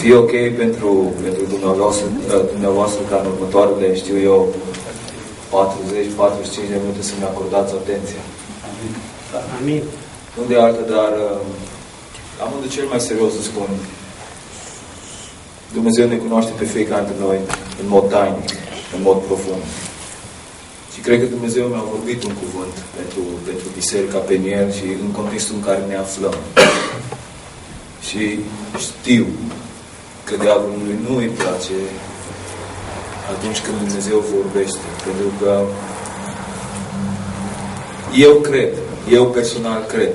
fie ok pentru dumneavoastră ca în următoarele, știu eu, 40-45 de minute să-mi acordați atenția. Amin. Nu de altă, dar am de cel mai serios să spun. Dumnezeu ne cunoaște pe fiecare dintre noi în mod tainic, în mod profund. Și cred că Dumnezeu mi-a vorbit un cuvânt pentru Biserica Peniel și în contextul în care ne aflăm. Și știu că diavolului nu îi place atunci când Dumnezeu vorbește. Pentru că eu personal cred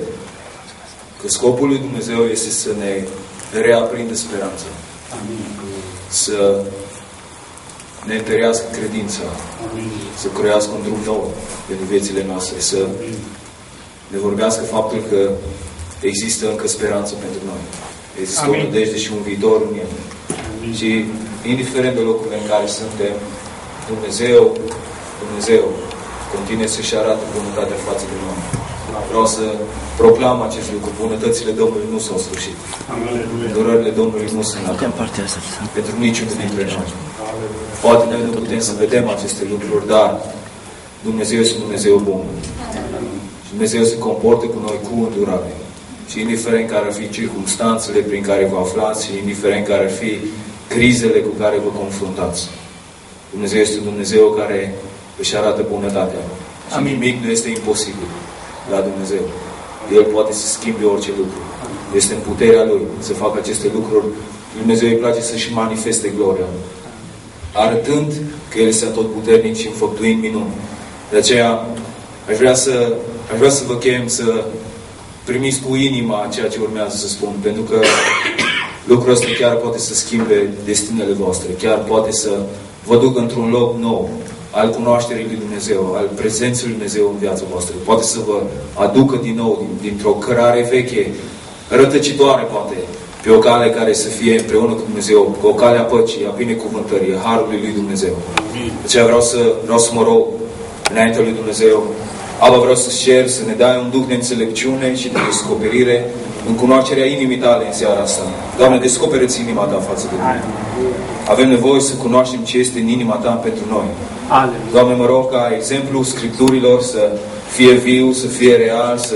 că scopul lui Dumnezeu este să ne reaprindă speranța. Să ne întărească credința. Să crească un drum nou pentru viețile noastre. Să ne vorbească faptul că există încă speranță pentru noi. Există o nădejde și un viitor în El. Și indiferent de locurile în care suntem, Dumnezeu continuă să-și arate bunătatea față de noi. Vreau să proclam acest lucru. Bunătățile Domnului nu s-au sfârșit. Îndurările Domnului nu sunt acum. Pentru niciunul dintre noi. Poate noi nu putem să vedem aceste lucruri, dar Dumnezeu este Dumnezeu bun. Și Dumnezeu se comportă cu noi cu îndurare. Și indiferent care ar fi circumstanțele prin care vă aflați și indiferent care ar fi crizele cu care vă confruntați. Dumnezeu este Dumnezeu care își arată bunătatea. Și nimic nu este imposibil la Dumnezeu. El poate să schimbe orice lucru. Este în puterea Lui să facă aceste lucruri. Dumnezeu îi place să-și manifeste gloria, arătând că El este atotputernic și înfăptuind minuni. De aceea aș vrea să vă chem să primiți cu inima ceea ce urmează să spun, pentru că lucrul ăsta chiar poate să schimbe destinele voastre, chiar poate să vă ducă într-un loc nou al cunoașterii lui Dumnezeu, al prezenței lui Dumnezeu în viața voastră. Poate să vă aducă din nou, dintr-o cărare veche, rătăcitoare poate, pe o cale care să fie împreună cu Dumnezeu, pe o cale a păcii, a binecuvântării, a harului lui Dumnezeu. De aceea vreau să mă rog înaintea lui Dumnezeu. Aba, vreau să-ți cer să ne dai un duh de înțelepciune și de descoperire în cunoașterea inimii tale în seara asta. Doamne, descoperă-ți inima ta față de noi. Avem nevoie să cunoaștem ce este în inima ta pentru noi. Doamne, mă rog ca exemplul Scripturilor să fie viu, să fie real, să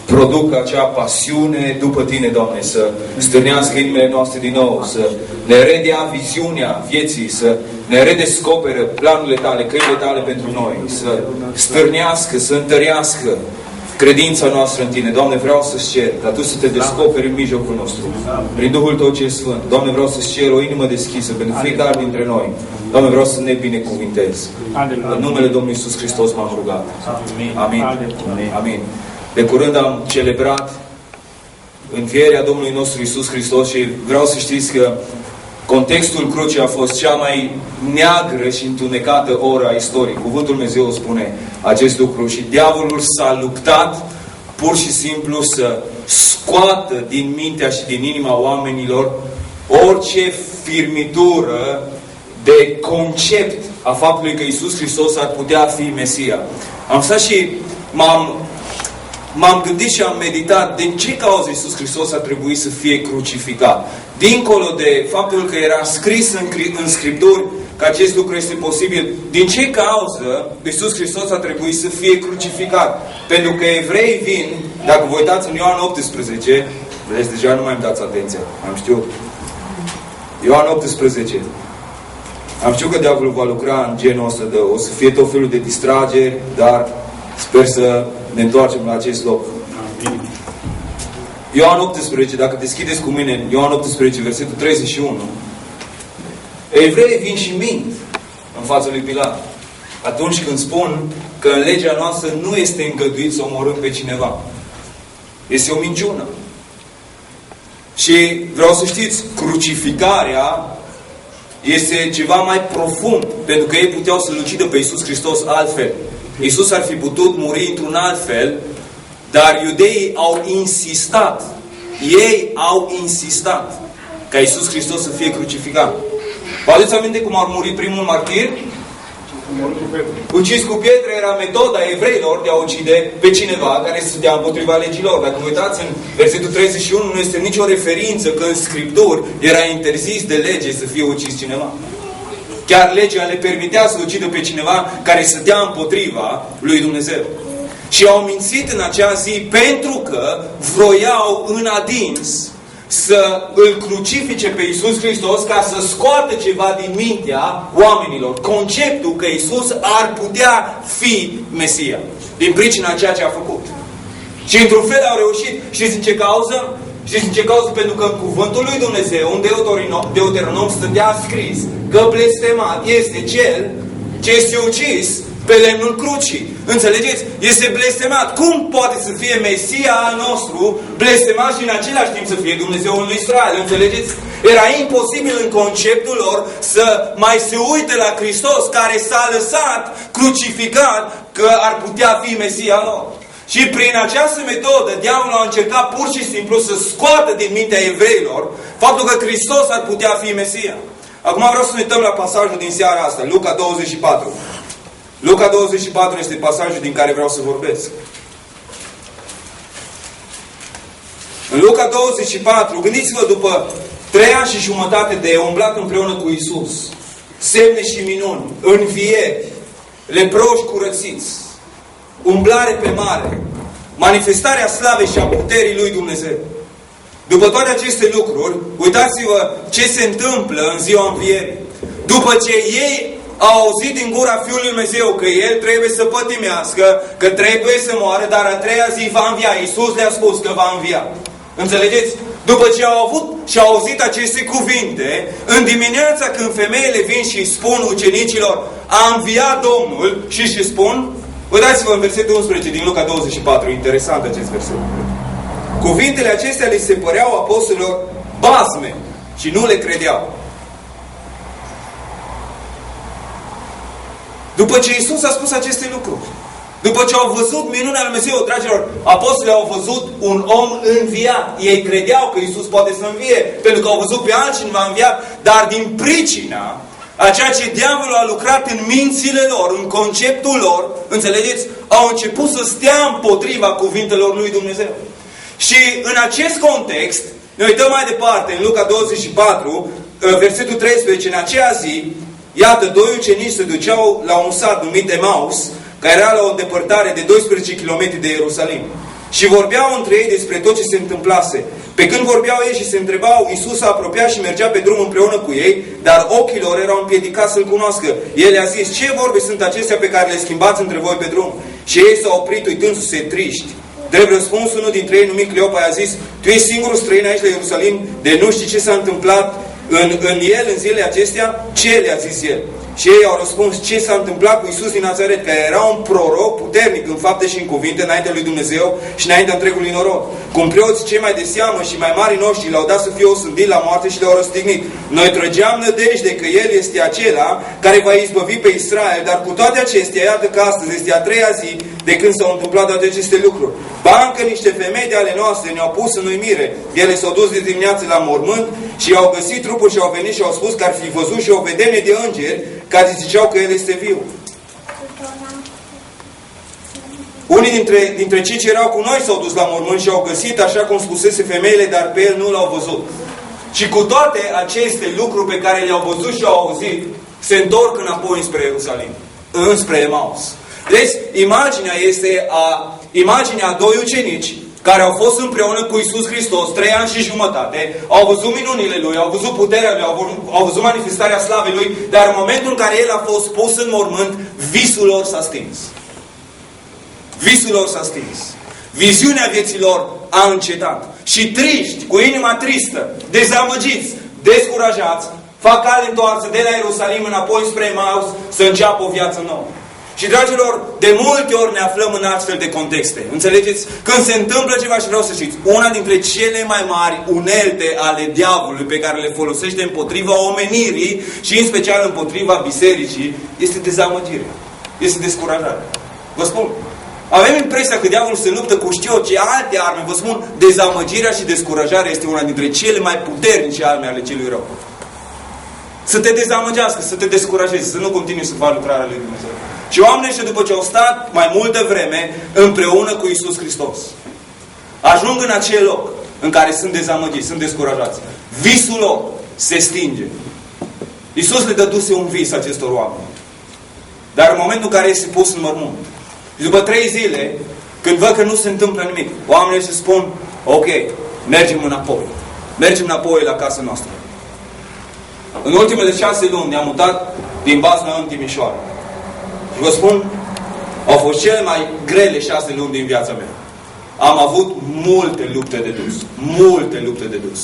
producă acea pasiune după Tine, Doamne, să stârnească inimile noastre din nou, să ne redea viziunea vieții, să ne redescopere planurile Tale, căile Tale pentru noi, să stârnească, să întărească credința noastră în Tine. Doamne, vreau să-ți cer ca Tu să Te descoperi în mijlocul nostru, prin Duhul Tău cel Sfânt. Doamne, vreau să-ți cer o inimă deschisă pentru fiecare dintre noi. Doamne, vreau să ne binecuvintez. În numele Domnului Iisus Hristos m-am rugat. Amin. Amin. De curând am celebrat învierea Domnului nostru Iisus Hristos și vreau să știți că contextul crucii a fost cea mai neagră și întunecată oră a istoriei. Cuvântul Dumnezeu spune acest lucru și diavolul s-a luptat pur și simplu să scoată din mintea și din inima oamenilor orice firmitură de concept a faptului că Iisus Hristos ar putea fi Mesia. Am stat și m-am gândit și am meditat din ce cauză Iisus Hristos a trebuit să fie crucificat. Dincolo de faptul că era scris în Scripturi că acest lucru este posibil, din ce cauză Iisus Hristos a trebuit să fie crucificat? Pentru că evreii vin, dacă vă uitați în Ioan 18, vedeți, deja nu mai îmi dați atenția, am știut. Ioan 18. Am știut că diavolul va lucra în genul ăsta, o să fie tot felul de distrageri, dar sper să ne întoarcem la acest loc. Ioan 18, dacă deschideți cu mine, Ioan 18, versetul 31, evreii vin și mint în fața lui Pilat. Atunci când spun că în legea noastră nu este îngăduit să omorâm pe cineva. Este o minciună. Și vreau să știți, crucificarea este ceva mai profund, pentru că ei puteau să-L ucidă pe Iisus Hristos altfel. Iisus ar fi putut muri într-un alt fel, dar iudeii au insistat. Ei au insistat ca Iisus Hristos să fie crucificat. Vă aduți aminte cum a murit primul martir? Ucis cu pietre era metoda evreilor de a ucide pe cineva care se dea împotriva legilor. Dacă vă uitați în versetul 31, nu este nicio referință că în Scripturi era interzis de lege să fie ucis cineva. Chiar legea le permitea să ucidă pe cineva care stătea împotriva lui Dumnezeu. Și au mințit în acea zi pentru că vroiau în adins să îl crucifice pe Iisus Hristos ca să scoată ceva din mintea oamenilor. Conceptul că Iisus ar putea fi Mesia. Din pricina ceea ce a făcut. Și într-un fel au reușit. Știți din ce cauză? Știți din ce cauză? Pentru că în cuvântul lui Dumnezeu, în Deuteronom stătea scris că blestemat este cel ce este ucis pe lemnul crucii. Înțelegeți? Este blestemat. Cum poate să fie Mesia al nostru blestemat și în același timp să fie Dumnezeul lui Israel? Înțelegeți? Era imposibil în conceptul lor să mai se uite la Hristos care s-a lăsat crucificat că ar putea fi Mesia lor. Și prin această metodă, diavolul a încercat pur și simplu să scoată din mintea evreilor faptul că Hristos ar putea fi Mesia. Acum vreau să ne uităm la pasajul din seara asta, Luca 24. Luca 24 este pasajul din care vreau să vorbesc. În Luca 24, gândiți-vă, după 3 ani și jumătate de umblat împreună cu Iisus, semne și minuni, învieri, leproși curățiți, umblare pe mare, manifestarea slavei și a puterii lui Dumnezeu. După toate aceste lucruri, uitați-vă ce se întâmplă în ziua învierii. După ce ei au auzit din gura Fiului Lui Dumnezeu că El trebuie să pătimească, că trebuie să moară, dar a 3-a zi va învia. Iisus le-a spus că va învia. Înțelegeți? După ce au avut și au auzit aceste cuvinte, în dimineața când femeile vin și spun ucenicilor, a înviat Domnul, și spun, uitați-vă în versetul 11 din Luca 24, interesant acest verset. Cuvintele acestea li se păreau apostolilor basme și nu le credeau. După ce Iisus a spus aceste lucruri, după ce au văzut minunea lui Dumnezeu, dragilor, apostolii au văzut un om înviat. Ei credeau că Iisus poate să învie, pentru că au văzut pe altcineva înviat, dar din pricina a ceea ce diavolul a lucrat în mințile lor, în conceptul lor, înțelegeți, au început să stea împotriva cuvintelor lui Dumnezeu. Și în acest context, ne uităm mai departe, în Luca 24, versetul 13, în aceea zi, iată, 2 ucenici se duceau la un sat numit Emaus, care era la o îndepărtare de 12 km de Ierusalim. Și vorbeau între ei despre tot ce se întâmplase. Pe când vorbeau ei și se întrebau, Iisus s-a apropiat și mergea pe drum împreună cu ei, dar ochii lor erau împiedicați să-L cunoască. El le-a zis, ce vorbe sunt acestea pe care le schimbați între voi pe drum? Și ei s-au oprit uitându-se triști. Drept răspuns, unul dintre ei, numit Cleopa, i-a zis, tu ești singurul străin aici la Ierusalim, de nu știi ce s-a întâmplat în el, în zilele acestea? Ce le-a zis el? Și ei au răspuns, ce s-a întâmplat cu Iisus din Nazaret, care era un proroc puternic în fapte și în cuvinte înaintea lui Dumnezeu și înaintea întregului norod. Cum preoții cei mai de seamă și mai mari noștri l-au dat să fie osândit la moarte și le-au răstignit. Noi trăgeam nădejde că El este acela care va izbăvi pe Israel, dar cu toate acestea, iată că astăzi este a 3-a zi de când s-au întâmplat toate aceste lucruri. Ba încă niște femei de ale noastre ne-au pus în uimire. Ele s-au dus de dimineață la mormânt și au găsit trupul și au venit și au spus că ar fi văzut și o vedenie de îngeri care ziceau că El este viu. Unii dintre cei ce erau cu noi s-au dus la mormânt și au găsit așa cum spusese femeile, dar pe El nu l-au văzut. Și cu toate aceste lucruri pe care le-au văzut și au auzit, se întorc înapoi spre Ierusalim, înspre Emaus. Deci, imaginea a 2 ucenici care au fost împreună cu Iisus Hristos 3 ani și jumătate, au văzut minunile Lui, au văzut puterea Lui, au văzut manifestarea slavei Lui, dar în momentul în care El a fost pus în mormânt, visul lor s-a stins. Visul lor s-a stins. Viziunea vieților a încetat. Și triști, cu inima tristă, dezamăgiți, descurajați, fac cale întoarsă de la Ierusalim înapoi spre Emaus să înceapă o viață nouă. Și, dragilor, de multe ori ne aflăm în astfel de contexte. Înțelegeți? Când se întâmplă ceva, și vreau să știți, una dintre cele mai mari unelte ale diavolului pe care le folosește împotriva omenirii și în special împotriva bisericii, este dezamăgirea. Este descurajarea. Vă spun, avem impresia că diavolul se luptă cu știu ce alte arme. Vă spun, dezamăgirea și descurajarea este una dintre cele mai puternice arme ale celui rău. să te dezamăgească, să te descurajeze, să nu continui să faci lucrarea lui Dumnezeu. Și oamenii ăștia, după ce au stat mai multă vreme împreună cu Iisus Hristos, ajung în acel loc în care sunt dezamăgiți, sunt descurajați. Visul lor se stinge. Iisus le dăduse un vis acestor oameni. Dar în momentul în care este pus în mormânt, și după 3 zile, când văd că nu se întâmplă nimic, oamenii se spun, ok, mergem înapoi. Mergem înapoi la casa noastră. În ultimele 6 luni ne-am mutat din Bazna în Timișoara. Și vă spun, au fost cele mai grele 6 luni din viața mea. Am avut multe lupte de dus. Multe lupte de dus.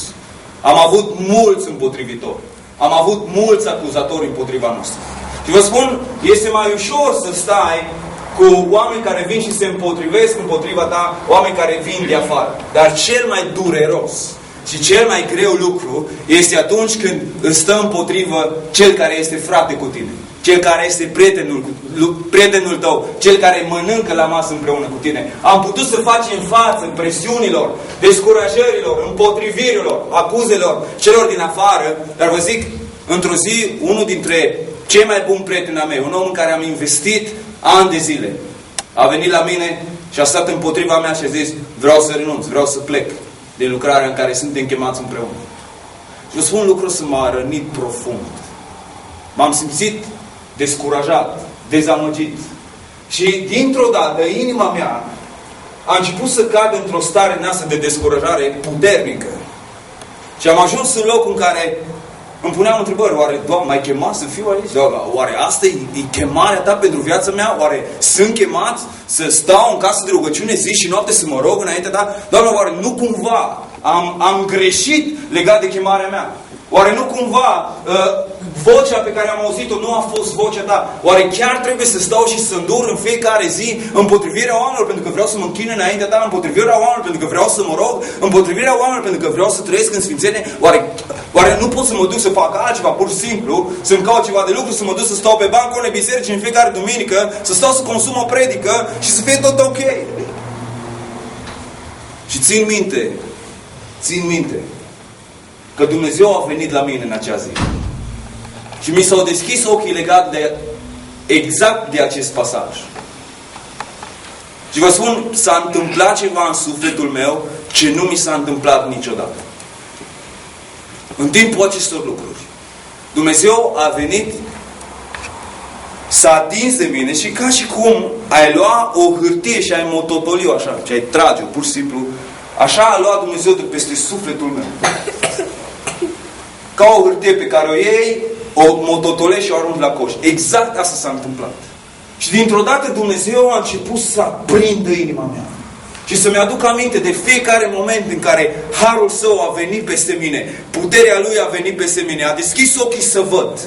Am avut mulți împotrivitori. Am avut mulți acuzatori împotriva noastră. Și vă spun, este mai ușor să stai cu oameni care vin și se împotrivesc împotriva ta, oameni care vin de afară. Dar cel mai dureros și cel mai greu lucru este atunci când îți stă împotrivă cel care este frate cu tine. Cel care este prietenul tău, cel care mănâncă la masă împreună cu tine. Am putut să facem față presiunilor, descurajărilor, împotrivirilor, acuzelor celor din afară, dar vă zic, într-o zi, unul dintre cei mai buni prieteni ai mei, un om în care am investit ani de zile, a venit la mine și a stat împotriva mea și a zis, vreau să renunț, vreau să plec de lucrarea în care suntem chemați împreună. Și vă spun lucrul să m-a rănit profund. M-am simțit descurajat, dezamăgit. Și dintr-o dată, inima mea a început să cadă într-o stare în asta de descurajare puternică. Și am ajuns în locul în care îmi puneam întrebări. Oare, Doamne, m-ai chemat să fiu aici? Oare asta e chemarea ta pentru viața mea? Oare sunt chemat să stau în casă de rugăciune zi și noapte să mă rog înaintea ta? Doamne, oare nu cumva am greșit legat de chemarea mea? Oare nu cumva vocea pe care am auzit-o nu a fost vocea ta? Oare chiar trebuie să stau și să îndur în fiecare zi împotrivirea oamenilor pentru că vreau să mă închin înaintea ta? Împotrivirea oamenilor pentru că vreau să mă rog? Împotrivirea oamenilor pentru că vreau să trăiesc în sfințenie? Oare nu pot să mă duc să fac altceva, pur și simplu, să-mi caut ceva de lucru, să mă duc să stau pe bancurile bisericii în fiecare duminică, să stau să consum o predică și să fie tot ok? Și țin minte că Dumnezeu a venit la mine în acea zi. Și mi s-au deschis ochii legat de exact de acest pasaj. Și vă spun, s-a întâmplat ceva în sufletul meu ce nu mi s-a întâmplat niciodată. În timpul acestor lucruri, Dumnezeu a venit, s-a atins de mine și ca și cum ai lua o hârtie și ai mototoli-o așa, și ai trage-o, pur și simplu, așa a luat Dumnezeu de peste sufletul meu. Ca o hârtie pe care o iei, o mototolești și o arunci la coș. Exact asta s-a întâmplat. Și dintr-o dată Dumnezeu a început să aprindă inima mea. Și să-mi aduc aminte de fiecare moment în care harul Său a venit peste mine, puterea Lui a venit peste mine, a deschis ochii să văd.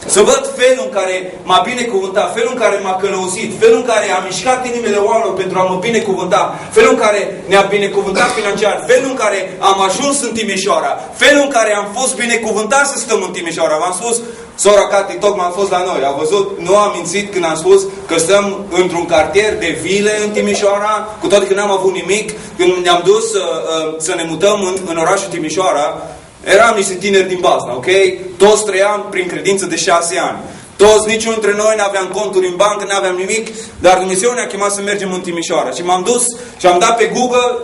Să văd felul în care m-a binecuvântat, felul în care m-a călăuzit, felul în care a mișcat inimile oamenilor pentru a mă binecuvânta, felul în care ne-a binecuvântat financiar, felul în care am ajuns în Timișoara, felul în care am fost binecuvântat să stăm în Timișoara. V-am spus, sora Cati tocmai a fost la noi, a văzut, nu am mințit când am spus că stăm într-un cartier de vile în Timișoara, cu toate că n-am avut nimic. Când ne-am dus să ne mutăm în orașul Timișoara, eram niște tineri din Bazna, ok? Toți trăiam prin credință de 6 ani. Toți, niciunul dintre noi n-aveam conturi în bancă, n-aveam nimic, dar Dumnezeu ne-a chemat să mergem în Timișoara. Și m-am dus și am dat pe Google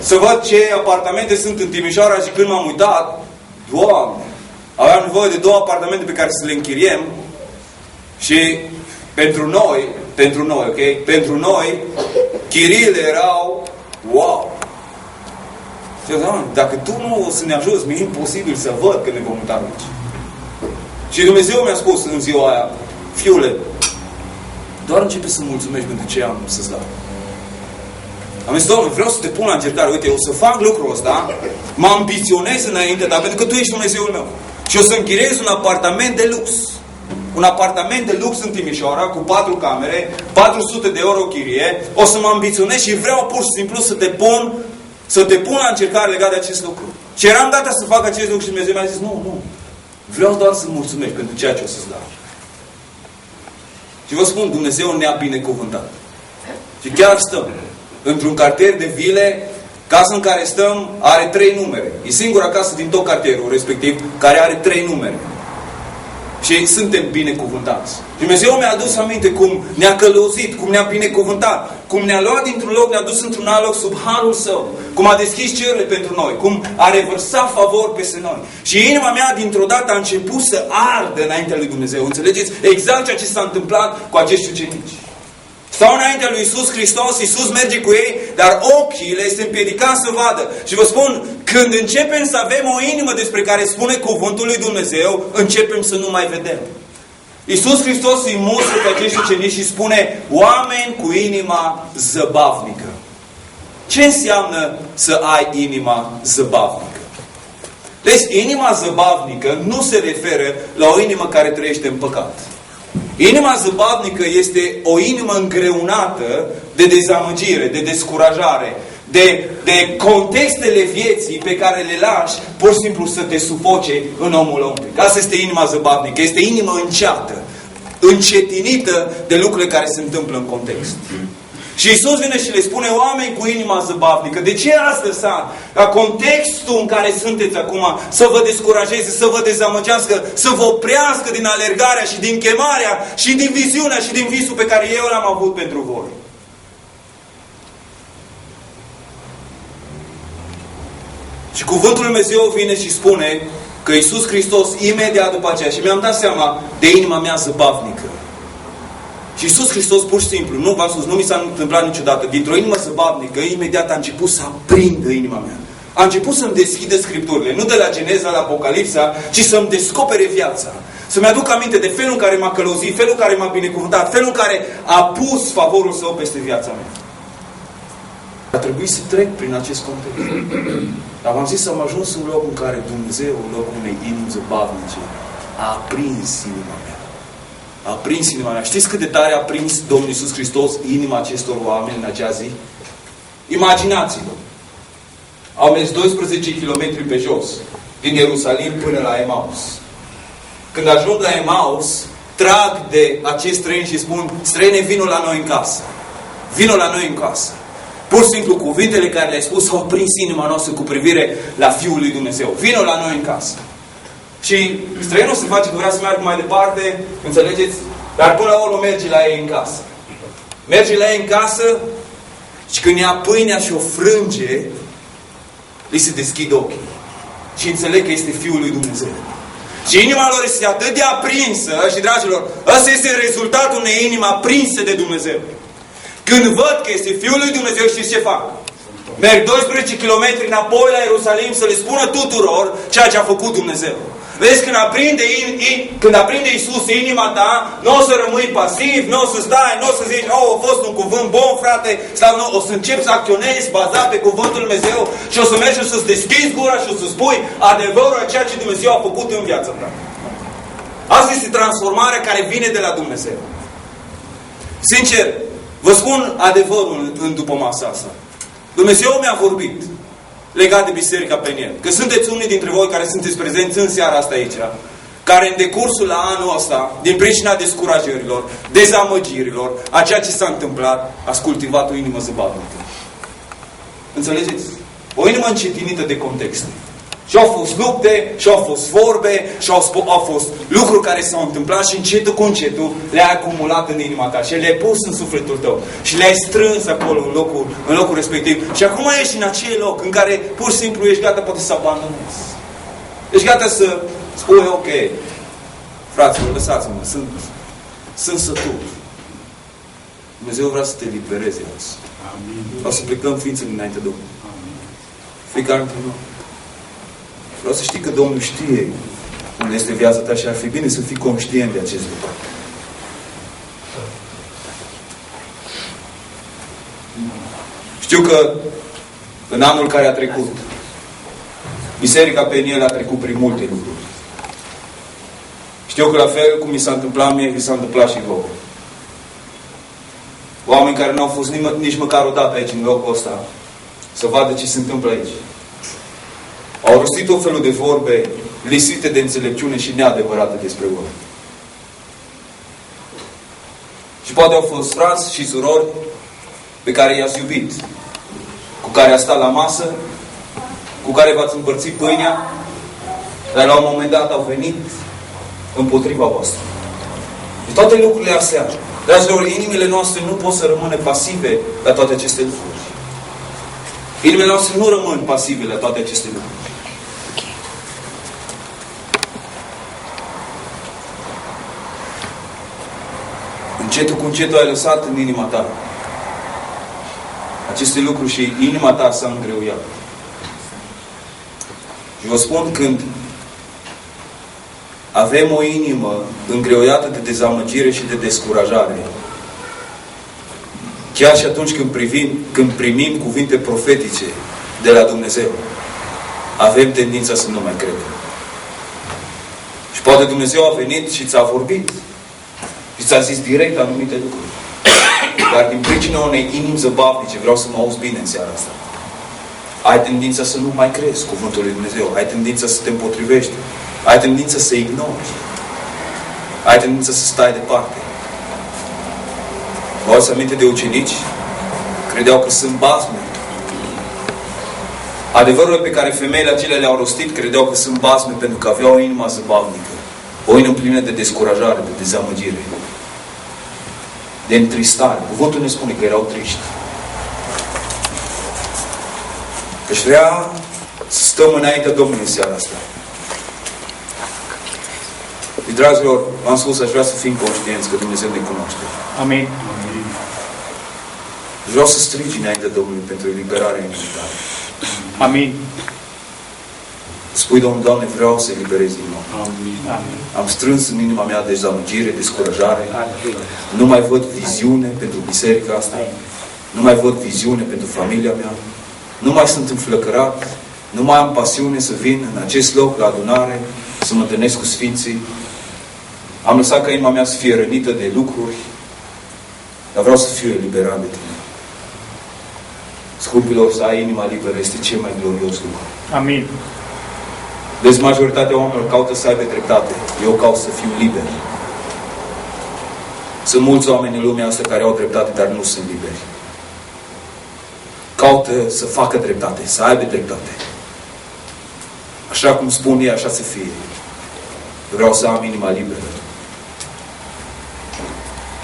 să văd ce apartamente sunt în Timișoara și când m-am uitat, Doamne, aveam nevoie de 2 apartamente pe care să le închiriem și pentru noi, ok? Pentru noi, chiriile erau, wow! Și eu, Doamne, dacă Tu nu o să ne ajuți, mi-e imposibil să văd că ne vom muta aici. Și Dumnezeu mi-a spus în ziua aia, fiule, doar începe să mulțumești pentru ce am să-ți dau. Am zis, Doamne, vreau să te pun la încercare. Uite, eu o să fac lucrul ăsta, mă ambiționez înainte, dar pentru că Tu ești Dumnezeul meu. Și o să închiriez un apartament de lux. Un apartament de lux în Timișoara, cu 4 camere, 400 de euro chirie. O să mă ambiționez și vreau pur și simplu să te pun la încercare legat de acest lucru. Și eram gata să fac acest lucru și Dumnezeu mi-a zis, nu. Vreau doar să mulțumesc pentru ceea ce o să-ți dau. Și vă spun, Dumnezeu ne-a binecuvântat. Și chiar stăm într-un cartier de vile, casa în care stăm are 3 numere. E singura casă din tot cartierul respectiv care are 3 numere. și suntem binecuvântați. Dumnezeu mi-a adus aminte cum ne-a călăuzit, cum ne-a binecuvântat, cum ne-a luat dintr-un loc, ne-a dus într-un alt loc sub harul Său, cum a deschis cerurile pentru noi, cum a revărsat favor peste noi. Și inima mea dintr-o dată a început să ardă înaintea lui Dumnezeu. Înțelegeți? Exact ceea ce s-a întâmplat cu acești ucenici. Stau înaintea lui Iisus Hristos, Iisus merge cu ei, dar ochii le este împiedicat să vadă. Și vă spun, când începem să avem o inimă despre care spune cuvântul lui Dumnezeu, începem să nu mai vedem. Iisus Hristos îi mustră pe acești ucenici și spune, oameni cu inima zăbavnică. Ce înseamnă să ai inima zăbavnică? Deci, inima zăbavnică nu se referă la o inimă care trăiește în păcat. Inima zăbavnică este o inimă îngreunată de dezamăgire, de descurajare, de contextele vieții pe care le lași pur și simplu să te sufoce în omul omului. Asta este inima zăbavnică. Este inima înceată, încetinită de lucrurile care se întâmplă în context. Și Iisus vine și le spune, oameni cu inima zăbavnică, de ce ați lăsat ca contextul în care sunteți acum să vă descurajeze, să vă dezamăgească, să vă oprească din alergarea și din chemarea și din viziunea și din visul pe care eu l-am avut pentru voi? Și cuvântul Lui Dumnezeu vine și spune că Iisus Hristos, imediat după aceea, și mi-am dat seama de inima mea zăbavnică. Și Iisus Hristos, pur și simplu, nu mi s-a întâmplat niciodată, dintr-o inimă zăbavnică, imediat a început să aprindă inima mea. A început să-mi deschidă Scripturile, nu de la Geneza la Apocalipsa, ci să-mi descopere viața. Să-mi aduc aminte de felul în care m-a călăuzit, felul în care m-a binecuvântat, felul în care a pus favorul Său peste viața mea. A trebuit să trec prin acest context. Dar v-am zis, am ajuns în locul în care Dumnezeu, în locul unei inimi zăbavnice, a aprins inima mea. A aprins inima mea. Știți cât de tare a prins Domnul Iisus Hristos inima acestor oameni în acea zi? Imaginați-vă. Au mers 12 km pe jos, din Ierusalim până la Emaus. Când ajung la Emaus, trag de acești străini și spun, străine, vino la noi în casă. Vino la noi în casă. Pur și simplu, cuvintele care le-ai spus au prins inima noastră cu privire la Fiul lui Dumnezeu. Vino la noi în casă. Și străinul se face că vrea să meargă mai departe, înțelegeți? Dar până la urmă merge la ei în casă. Merge la ei în casă și când ia pâinea și o frânge, li se deschid ochii. Și înțeleg că este Fiul lui Dumnezeu. Și inima lor este atât de aprinsă, și dragilor, ăsta este rezultatul unei inimi aprinse de Dumnezeu. Când văd că este Fiul lui Dumnezeu, știți ce fac? Merg 12 km înapoi la Ierusalim să le spună tuturor ceea ce a făcut Dumnezeu. Vezi, când aprinde Iisus inima ta, nu o să rămâi pasiv, nu o să stai, nu o să zici, oh, a fost un cuvânt bun, frate, sau nu, o să începi să acționezi bazat pe cuvântul Lui Dumnezeu și o să mergi și să-ți deschizi gura și o să spui adevărul a ceea ce Dumnezeu a făcut în viața ta. Asta este transformarea care vine de la Dumnezeu. Sincer, vă spun adevărul în după masa asta. Dumnezeu mi-a vorbit legat de Biserica Peniel. Că sunteți unii dintre voi care sunteți prezenți în seara asta aici, care în decursul la anul ăsta, din pricina descurajărilor, dezamăgirilor, a ceea ce s-a întâmplat, ați cultivat o inimă zăbavnică. Înțelegeți? O inimă încetinită de context. Și au fost lupte, și au fost vorbe, și au fost lucruri care s-au întâmplat și încetul cu încetul le-ai acumulat în inima ta și le-ai pus în sufletul tău și le-ai strâns acolo în locul respectiv. Și acum ești în acel loc în care pur și simplu ești gata poate să abandonezi. Ești gata să spui, ok, fraților, lăsați-mă, sunt sătul. Dumnezeu vrea să te libereze azi. Vreau să plecăm ființele înainte Domnului. Fiecare dintre noi. Vreau să știi că Domnul știe unde este viața ta și ar fi bine să fii conștient de acest lucru. Știu că în anul care a trecut, Biserica Peniel a trecut prin multe lucruri. Știu că la fel cum mi s-a întâmplat mie, mi s-a întâmplat și vouă. Oameni care nu au fost nici măcar o dată aici în locul ăsta să vadă ce se întâmplă aici. Au rostit tot felul de vorbe lipsite de înțelepciune și neadevărate despre voi. Și poate au fost frați și surori pe care i-ați iubit, cu care ați stat la masă, cu care v-ați împărțit pâinea, dar la un moment dat au venit împotriva voastră. De toate lucrurile astea, dragilor, inimile noastre nu pot să rămână pasive la toate aceste lucruri. Inimile noastre nu rămân pasive la toate aceste lucruri. Încetul cu încetul ai lăsat în inima ta aceste lucruri și inima ta s-a îngreuiat. Și vă spun, când avem o inimă îngreuiată de dezamăgire și de descurajare, chiar și atunci când primim cuvinte profetice de la Dumnezeu, avem tendința să nu mai credem. Și poate Dumnezeu a venit și ți-a vorbit și ți-a zis direct anumite lucruri. Dar din pricina unei inimi zăbavnice, vreau să mă auzi bine în seara asta, ai tendința să nu mai crezi cuvântul lui Dumnezeu. Ai tendința să te împotrivești. Ai tendința să ignori. Ai tendința să stai departe. Vă aduceți aminte de ucenici? Credeau că sunt basme. Adevărurile pe care femeile acelea le-au rostit, credeau că sunt basme pentru că aveau o inimă zăbavnică. O inimă plină de descurajare, de dezamăgire, de întristare. Cuvântul ne spune că erau triști. Deci vrea să stăm înaintea Domnului în seara asta. Și, dragilor, v-am spus, aș vrea să fim conștienți că Dumnezeu ne cunoaște. Amin. Vreau să strigi înaintea Domnului pentru eliberarea inimii tale. Amin. Spui, Domnul, Doamne, vreau să eliberez inima. Amin. Am strâns în inima mea dezamăgire, descurajare. Nu mai văd viziune pentru biserica asta. Nu mai văd viziune pentru familia mea. Nu mai sunt înflăcărat. Nu mai am pasiune să vin în acest loc, la adunare, să mă întâlnesc cu Sfinții. Am lăsat ca inima mea să fie rănită de lucruri, dar vreau să fiu eliberat de tine. Scumpilor, să ai inima liberă este cel mai glorios lucru. Amin. Deci majoritatea oamenilor caută să aibă dreptate. Eu caut să fiu liber. Sunt mulți oameni în lumea asta care au dreptate, dar nu sunt liberi. Caută să facă dreptate, să aibă dreptate. Așa cum spun ei, așa să fie. Vreau să am inima liberă.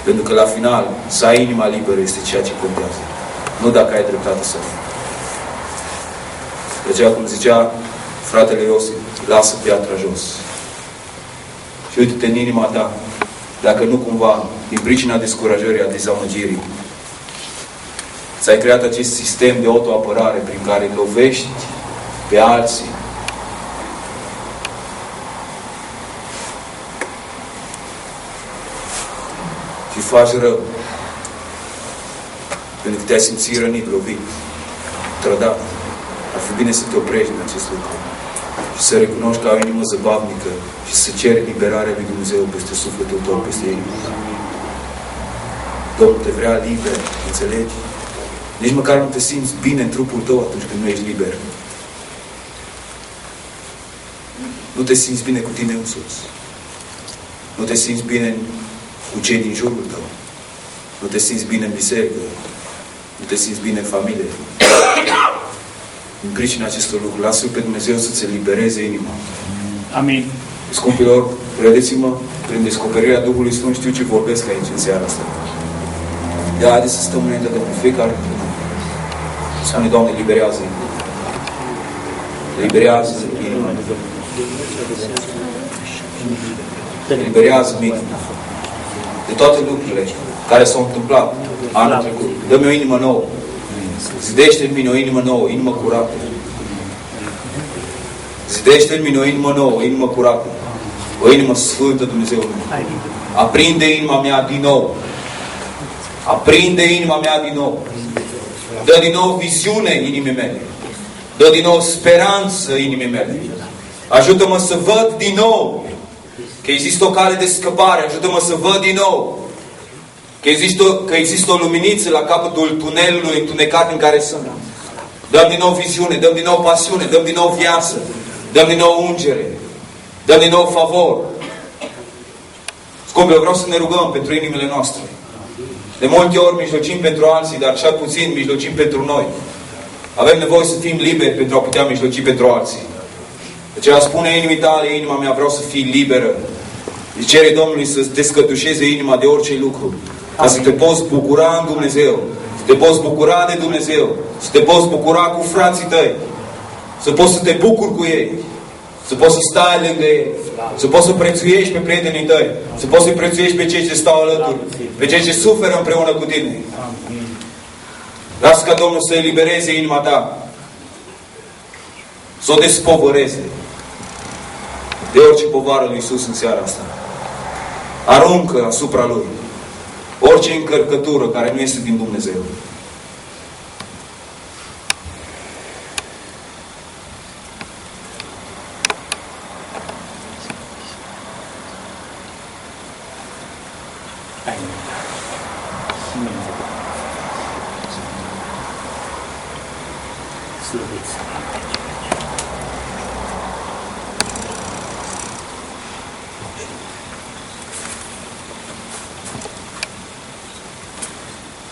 Pentru că la final, să ai inima liberă este ceea ce contează. Nu dacă ai dreptate sau nu. De aceea, cum zicea fratele Iosif, lasă piatra jos. Și uite-te în inima ta, dacă nu cumva, din pricina descurajării, a dezamăgirii, ți-ai creat acest sistem de autoapărare prin care lovești pe alții. Și faci rău. Pentru că te-ai simțit rănit, lovit, trădat. Ar fi bine să te oprești în acest lucru. Și să recunoști că ai o inimă zăbavnică și să ceri liberarea lui Dumnezeu peste sufletul tău, peste inima ta. Domnul te vrea liber, înțelegi? Nici măcar nu te simți bine în trupul tău atunci când nu ești liber. Nu te simți bine cu tine însuți. Nu te simți bine cu cei din jurul tău. Nu te simți bine în biserică. Nu te simți bine în familie. În pricina acestor lucruri, lasă-L pe Dumnezeu să-ți elibereze inima. Amin. Scumpilor, credeți-mă, prin descoperirea Duhului Sfânt știu ce vorbesc aici în seara asta. De haideți să stăm înainte de fiecare. Spune, Doamne, liberează inima. Liberează inima. Liberează mintea. De toate lucrurile care s-au întâmplat anul trecut. Dă-mi o inimă nouă. Zidește în mine o inimă nouă, o inimă curată. Zidește în mine o inimă nouă, o inimă curată. O inimă sfântă, Dumnezeu meu. Aprinde inima mea din nou. Aprinde inima mea din nou. Dă din nou viziune inimii mele. Dă din nou speranță inimii mele. Ajută-mă să văd din nou că există o cale de scăpare. Ajută-mă să văd din nou că există o luminiță la capătul tunelului întunecat în care sunt. Dăm din nou viziune, dăm din nou pasiune, dăm din nou viață, dăm din nou ungere, dăm din nou favor. Scumpilor, vreau să ne rugăm pentru inimile noastre. De multe ori mijlocim pentru alții, dar cel puțin mijlocim pentru noi. Avem nevoie să fim liberi pentru a putea mijloci pentru alții. De aceea spune inimii tale, inima mea, vreau să fii liberă. Îi cere Domnului să descătușeze inima de orice lucru. Ca să te poți bucura în Dumnezeu. Să te poți bucura de Dumnezeu. Să te poți bucura cu frații tăi. Să poți să te bucuri cu ei. Să poți să stai lângă ei. Să poți să prețuiești pe prietenii tăi. Să poți să prețuiești pe cei ce stau alături. Pe cei ce suferă împreună cu tine. Lasă ca Domnul să elibereze inima ta. Să o despovăreze de orice povară lui Iisus în seara asta. Aruncă asupra Lui orice încărcătură care nu este din Dumnezeu.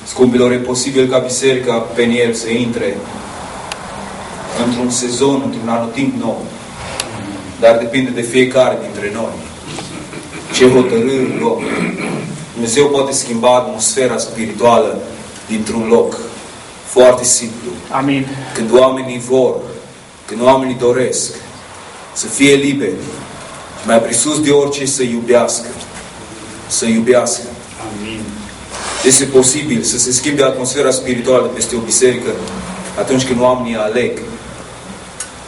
Scumpilor, e posibil ca biserica Peniel să intre într-un sezon, într-un anotimp nou. Dar depinde de fiecare dintre noi. Ce hotărâri luăm. Dumnezeu poate schimba atmosfera spirituală dintr-un loc. Foarte simplu. Amin. Când oamenii vor, când oamenii doresc să fie liberi și mai presus de orice să iubească. Să iubească. Amin. Este posibil să se schimbe atmosfera spirituală peste o biserică atunci când oamenii aleg.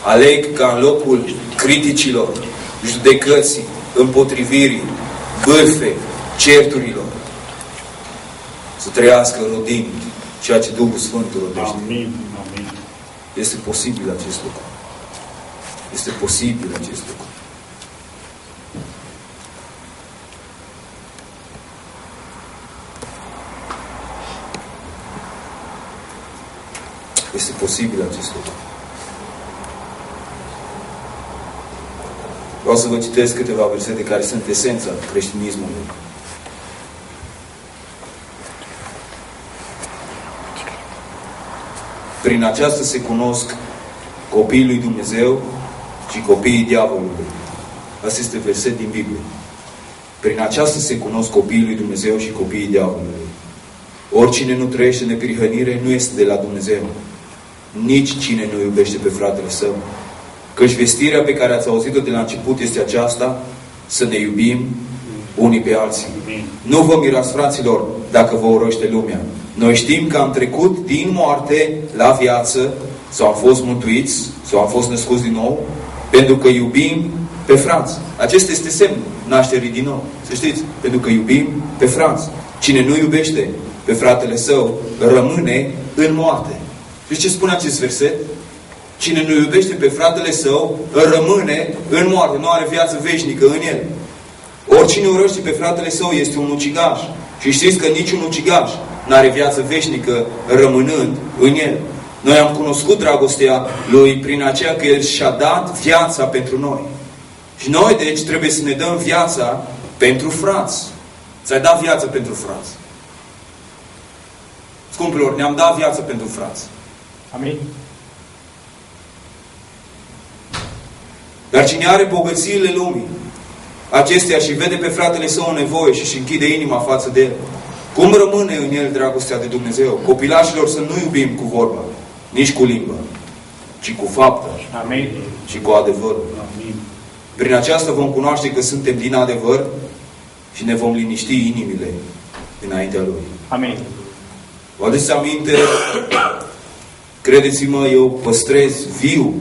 Aleg ca în locul criticilor, judecății, împotrivirii, bârfei, certurilor, să trăiască rodind ceea ce Duhul Sfânt rodește. Amin. Amin. Este posibil acest lucru. Este posibil acest lucru. Este posibil acest lucru. Vreau să vă citesc câteva versete care sunt esența creștinismului. Prin aceasta se cunosc copiii lui Dumnezeu și copiii diavolului. Asta este verset din Biblie. Prin aceasta se cunosc copiii lui Dumnezeu și copiii diavolului. Oricine nu trăiește în neprihănire nu este de la Dumnezeu. Nici cine nu iubește pe fratele său. Căci vestirea pe care ați auzit-o de la început este aceasta, să ne iubim unii pe alții. Nu vă mirați, fraților, dacă vă urăște lumea. Noi știm că am trecut din moarte la viață, sau am fost mântuiți, sau am fost născuți din nou, pentru că iubim pe frați. Acesta este semnul nașterii din nou. Să știți, pentru că iubim pe frați. Cine nu iubește pe fratele său, rămâne în moarte. Și ce spune acest verset? Cine nu iubește pe fratele său, rămâne în moarte. Nu are viață veșnică în el. Oricine urăște pe fratele său este un ucigaș. Și știți că niciun ucigaș n-are viață veșnică rămânând în el. Noi am cunoscut dragostea lui prin aceea că el și-a dat viața pentru noi. Și noi, deci, trebuie să ne dăm viața pentru frați. Ți-ai dat viața pentru frați. Scumpilor, ne-am dat viață pentru frați. Amin. Dar cine are bogățiile lumii acestea și vede pe fratele său în nevoie și își închide inima față de el, cum rămâne în el dragostea de Dumnezeu? Copilașilor, să nu iubim cu vorba, nici cu limba, ci cu faptă. Amin. Și cu adevărul. Amin. Prin aceasta vom cunoaște că suntem din adevăr și ne vom liniști inimile înaintea Lui. Amin. Vă aduceți aminte? Credeți-mă, eu păstrez viu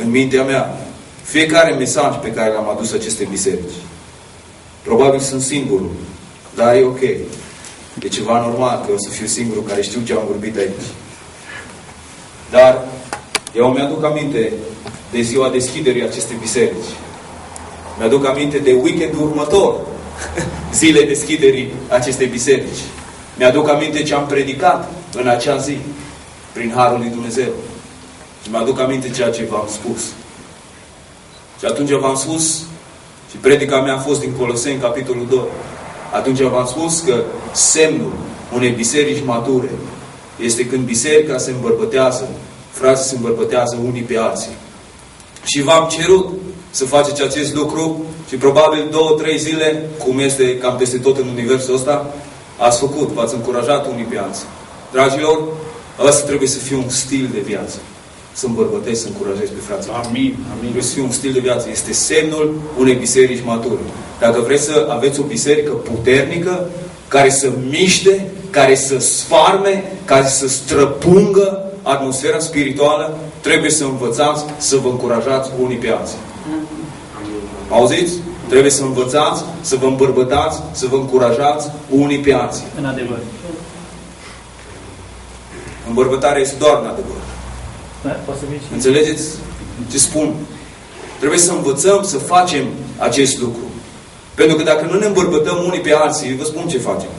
în mintea mea fiecare mesaj pe care l-am adus aceste biserici. Probabil sunt singurul, dar e ok. E ceva normal că o să fiu singurul care știu ce am vorbit aici. Dar eu mi-aduc aminte de ziua deschiderii acestei biserici. Mi-aduc aminte de weekendul următor, zilei deschiderii acestei biserici. Mi-aduc aminte ce am predicat în acea zi, prin Harul lui Dumnezeu. Și mi-aduc aminte ceea ce v-am spus. Și atunci v-am spus, și predica mea a fost din Coloseni, capitolul 2. Atunci v-am spus că semnul unei biserici mature este când biserica se îmbărbătează, frații se îmbărbătează unii pe alții. Și v-am cerut să faceți acest lucru Și probabil 2-3 zile, cum este cam peste tot în universul ăsta, ați făcut, v-ați încurajat unii pe alții. Dragilor, ăsta trebuie să fie un stil de viață. Să îmbărbătezi, să încurajezi pe frații. Amin. Trebuie să fie un stil de viață. Este semnul unei biserici mature. Dacă vreți să aveți o biserică puternică, care să miște, care să sfarme, care să străpungă atmosfera spirituală, trebuie să învățați să vă încurajați unii pe alții. Auziți? Trebuie să învățați, să vă îmbărbătați, să vă încurajați unii pe alții. În adevăr. Îmbărbătarea este doar în adevăr. Înțelegeți ce spun? Trebuie să învățăm să facem acest lucru. Pentru că dacă nu ne îmbărbătăm unii pe alții, vă spun ce facem.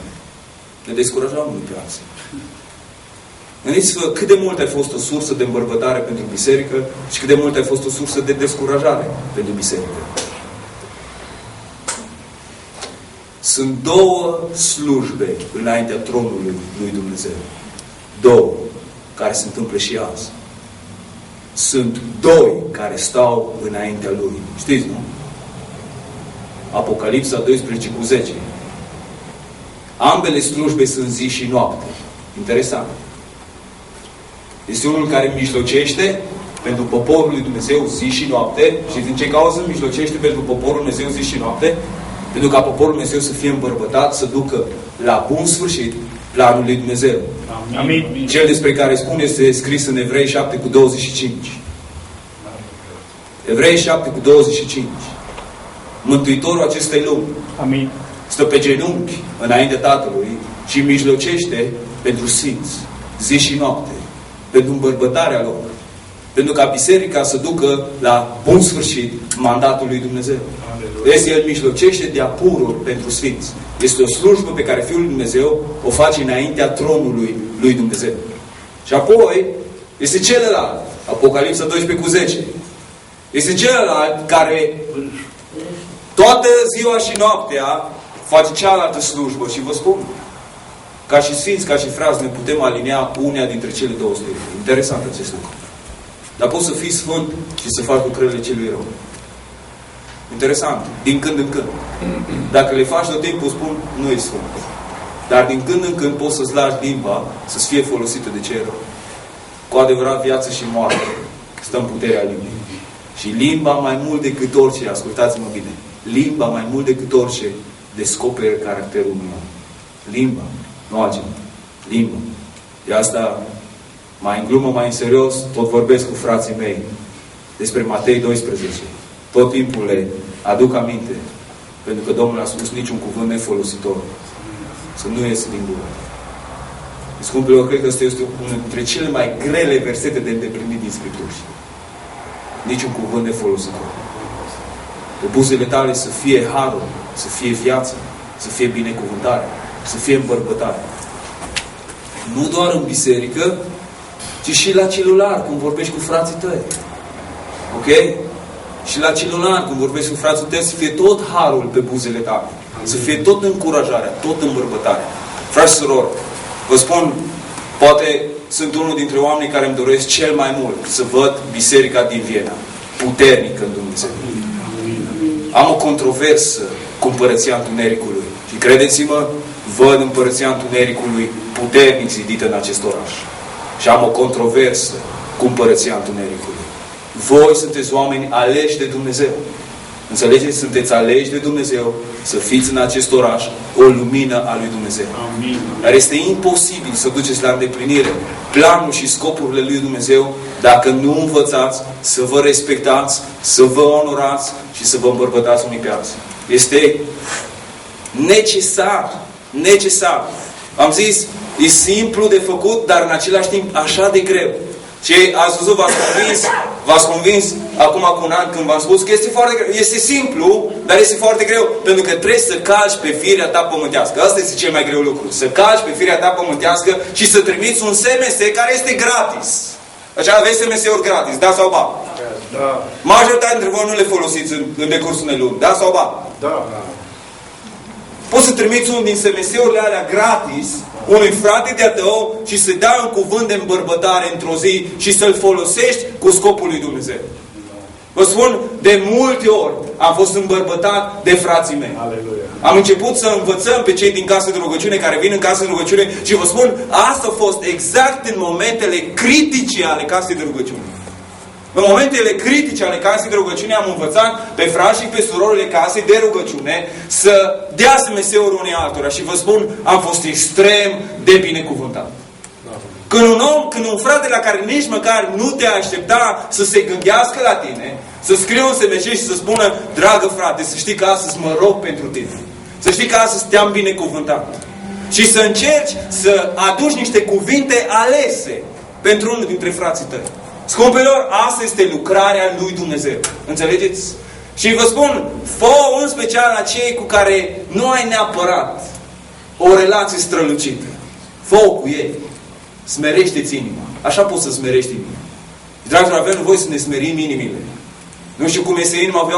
Ne descurajăm unii pe alții. Gândiți-vă cât de mult ai fost o sursă de îmbărbătare pentru biserică și cât de mult ai fost o sursă de descurajare pentru biserică. Sunt două slujbe înaintea tronului lui Dumnezeu. Două, care se întâmplă și azi. Sunt doi care stau înaintea Lui. Știți, nu? Apocalipsa 12:10. Ambele slujbe sunt zi și noapte. Interesant. Este unul care mijlocește pentru poporul lui Dumnezeu zi și noapte. Și din ce cauză mijlocește pentru poporul Dumnezeu zi și noapte? Pentru ca poporul Dumnezeu să fie îmbărbătat, să ducă la bun sfârșit planul lui Dumnezeu. Amin. Cel despre care spun este scris în Evrei 7:25. Evrei 7:25. Mântuitorul acestei lumi. Amin. Stă pe genunchi înaintea Tatălui și mijlocește pentru sfinți, zi și noapte, pentru îmbărbătarea lor, pentru ca biserica să ducă la bun sfârșit mandatul lui Dumnezeu. Deci El mijlocește de apururi pentru sfinți. Este o slujbă pe care Fiul lui Dumnezeu o face înaintea tronului lui Dumnezeu. Și apoi este celălalt, Apocalipsa 12:10. Este celălalt care toată ziua și noaptea face cealaltă slujbă. Și vă spun, ca și sfinți, ca și frați, ne putem alinea unea dintre cele două slujbe. Interesant acest lucru. Dar poți să fii sfânt și să faci lucrările celui rău. Interesant. Din când în când. Dacă le faci tot timpul, spun, nu e sfânt. Dar din când în când poți să-ți lași limba să fie folosită de cei rău. Cu adevărat, viață și moarte stă în puterea limbii. Și limba mai mult decât orice, ascultați-mă bine, limba mai mult decât orice descoperă caracterul meu. Limba, nu altceva. Limba. De asta, mai în glumă, mai în serios, tot vorbesc cu frații mei despre Matei 12. Tot timpul le aduc aminte, pentru că Domnul a spus niciun cuvânt nefolositor să nu iese din gură. Scumpilor, cred că ăsta este unul dintre cele mai grele versete de îndeplinit din Scripturi. Niciun cuvânt nefolositor. Pe buzele tale să fie harul, să fie viață, să fie binecuvântare, să fie îmbărbătare. Nu doar în biserică, ci și la celular, când vorbești cu frații tăi. Ok? Și la celular, când vorbești cu frații tăi, să fie tot harul pe buzele tale. Să fie tot încurajarea, tot îmbărbătarea. Frați și surori, vă spun, poate sunt unul dintre oamenii care îmi doresc cel mai mult să văd biserica din Viena puternică în Dumnezeu. Am o controversă cu Împărăția Întunericului. Și credeți-mă, văd Împărăția Întunericului puternic zidită în acest oraș. Și am o controversă cu Împărăția Întunericului. Voi sunteți oameni aleși de Dumnezeu. Înțelegeți? Sunteți aleși de Dumnezeu să fiți în acest oraș o lumină a lui Dumnezeu. Amin. Dar este imposibil să duceți la îndeplinire planul și scopurile lui Dumnezeu dacă nu învățați să vă respectați, să vă onorați și să vă îmbărbătați unii pe alții. Este necesar. Necesar. Am zis, e simplu de făcut, dar în același timp așa de greu. Și ați văzut, v-ați convins acum cu un an când v-am spus că este foarte greu. Este simplu, dar este foarte greu. Pentru că trebuie să calci pe firea ta pământească. Asta este cel mai greu lucru. Să calci pe firea ta pământească și să trimiți un SMS care este gratis. Deci aveți SMS-uri gratis, da sau ba? Da. Majoritatea dintre voi nu le folosiți în decursul unei luni, da sau ba? Da. Poți să trimiți unul din SMS-urile alea gratis unui frate de-a tău și să-i dai un cuvânt de îmbărbătare într-o zi și să-l folosești cu scopul lui Dumnezeu. Vă spun, de multe ori am fost îmbărbătat de frații mei. Aleluia. Am început să învățăm pe cei din casă de rugăciune, care vin în casă de rugăciune, și vă spun, asta a fost exact în momentele critice ale casei de rugăciune. În momentele critice ale casei de rugăciune am învățat pe frați și pe surorile casei de rugăciune să dea Dumnezeuri unei altora. Și vă spun, am fost extrem de binecuvântat. Când un frate la care nici măcar nu te aștepta să se gândească la tine, să scrie un SMS și să spună, dragă frate, să știi că astăzi mă rog pentru tine. Să știi că astăzi te-am binecuvântat. Și să încerci să aduci niște cuvinte alese pentru unul dintre frații tăi. Scumpilor, asta este lucrarea lui Dumnezeu. Înțelegeți? Și vă spun, fă-o în special la cei cu care nu ai neapărat o relație strălucită. Fă-o cu ei. Smerește-ți inima. Așa poți să smerești inima. Dragilor, avem nevoie să ne smerim inimile. Nu știu cum este inima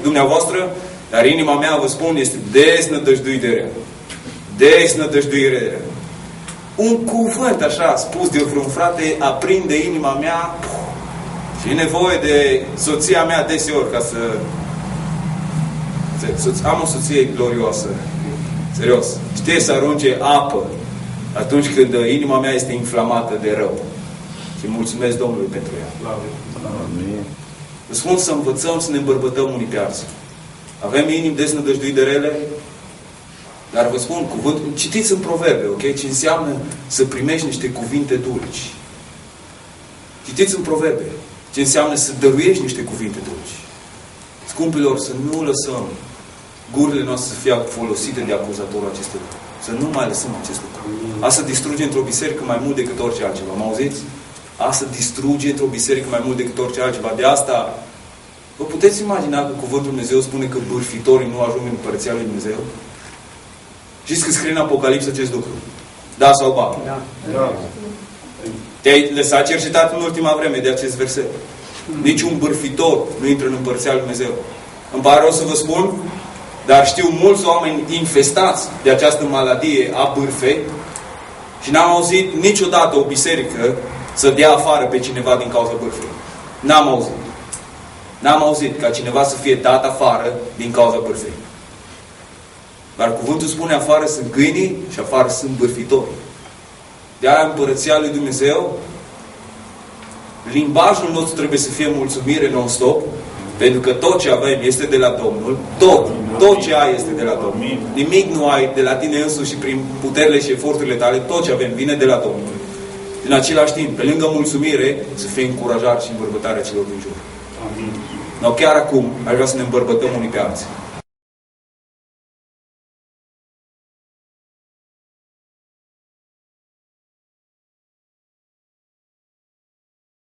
dumneavoastră, dar inima mea, vă spun, este desnădăjduit de rea. Desnădăjduire de rea. Un cuvânt așa spus de vreun frate aprinde inima mea și e nevoie de soția mea deseori ca să am o soție glorioasă. Serios. Știe să arunce apă atunci când inima mea este inflamată de rău. Și mulțumesc Domnului pentru ea. Vă spun să învățăm să ne îmbărbătăm unii pe alții. Avem inimi desnădăjduit de rele, dar vă spun, citiți în Proverbe, ok? Ce înseamnă să primești niște cuvinte dulci. Citiți în Proverbe ce înseamnă să dăruiești niște cuvinte dulci. Scumpilor, să nu lăsăm gurile noastre să fie folosite de acuzatorul acestui lucru. Să nu mai lăsăm acest lucru. Asta distruge într-o biserică mai mult decât orice altceva. Mă auziți? Asta distruge într-o biserică mai mult decât orice altceva. De asta, vă puteți imagina că Cuvântul Dumnezeu spune că bârfitorii nu ajung în Împărăția lui Dumnezeu? Știți că scrie în Apocalipsă acest lucru? Da sau ba? Da. Te-ai lăsat cercetat în ultima vreme de acest verset. Niciun bârfitor nu intră în Împărăția lui Dumnezeu. Îmi pare rău să vă spun, dar știu mulți oameni infestați de această maladie a bârfei și n-am auzit niciodată o biserică să dea afară pe cineva din cauza bârfei. N-am auzit. N-am auzit ca cineva să fie dat afară din cauza bârfei. Dar cuvântul spune, afară sunt câinii și afară sunt bârfitori. De-aia Împărăția lui Dumnezeu, limbajul nostru trebuie să fie mulțumire non-stop, pentru că tot ce avem este de la Domnul. Tot ce ai este de la Domnul. Nimic nu ai de la tine însuși și prin puterile și eforturile tale. Tot ce avem vine de la Domnul. În același timp, pe lângă mulțumire, să fie încurajare și îmbărbătarea celor din jur. No, chiar acum, aș vrea să ne îmbărbătăm unii pe alții.